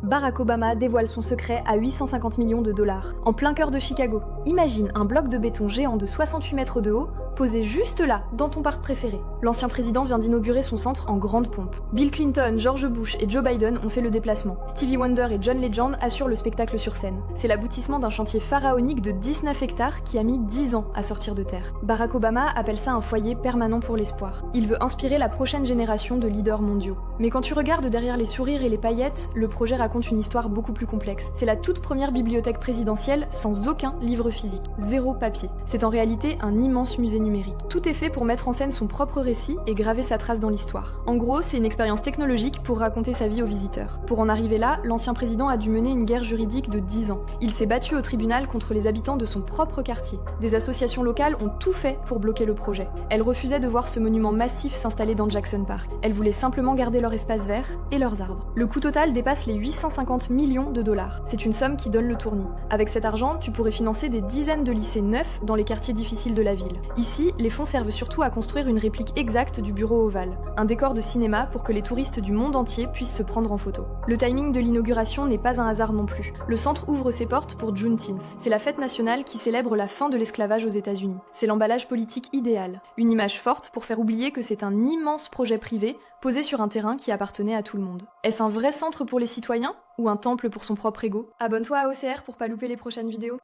Barack Obama dévoile son secret à 850 millions de dollars, en plein cœur de Chicago. Imagine un bloc de béton géant de 68 mètres de haut, posé juste là, dans ton parc préféré. L'ancien président vient d'inaugurer son centre en grande pompe. Bill Clinton, George Bush et Joe Biden ont fait le déplacement. Stevie Wonder et John Legend assurent le spectacle sur scène. C'est l'aboutissement d'un chantier pharaonique de 19 hectares qui a mis 10 ans à sortir de terre. Barack Obama appelle ça un foyer permanent pour l'espoir. Il veut inspirer la prochaine génération de leaders mondiaux. Mais quand tu regardes derrière les sourires et les paillettes, le projet raconte une histoire beaucoup plus complexe. C'est la toute première bibliothèque présidentielle sans aucun livre physique. Zéro papier. C'est en réalité un immense musée numérique. Tout est fait pour mettre en scène son propre récit et graver sa trace dans l'histoire. En gros, c'est une expérience technologique pour raconter sa vie aux visiteurs. Pour en arriver là, l'ancien président a dû mener une guerre juridique de 10 ans. Il s'est battu au tribunal contre les habitants de son propre quartier. Des associations locales ont tout fait pour bloquer le projet. Elles refusaient de voir ce monument massif s'installer dans Jackson Park. Elles voulaient simplement garder leur espace vert et leurs arbres. Le coût total dépasse les 850 millions de dollars. C'est une somme qui donne le tournis. Avec cet argent, tu pourrais financer des dizaines de lycées neufs dans les quartiers difficiles de la ville. Ici, les fonds servent surtout à construire une réplique exacte du bureau ovale, un décor de cinéma pour que les touristes du monde entier puissent se prendre en photo. Le timing de l'inauguration n'est pas un hasard non plus. Le centre ouvre ses portes pour Juneteenth. C'est la fête nationale qui célèbre la fin de l'esclavage aux États-Unis. C'est l'emballage politique idéal, une image forte pour faire oublier que c'est un immense projet privé posé sur un terrain qui appartenait à tout le monde. Est-ce un vrai centre pour les citoyens ou un temple pour son propre ego ? Abonne-toi à OCR pour pas louper les prochaines vidéos.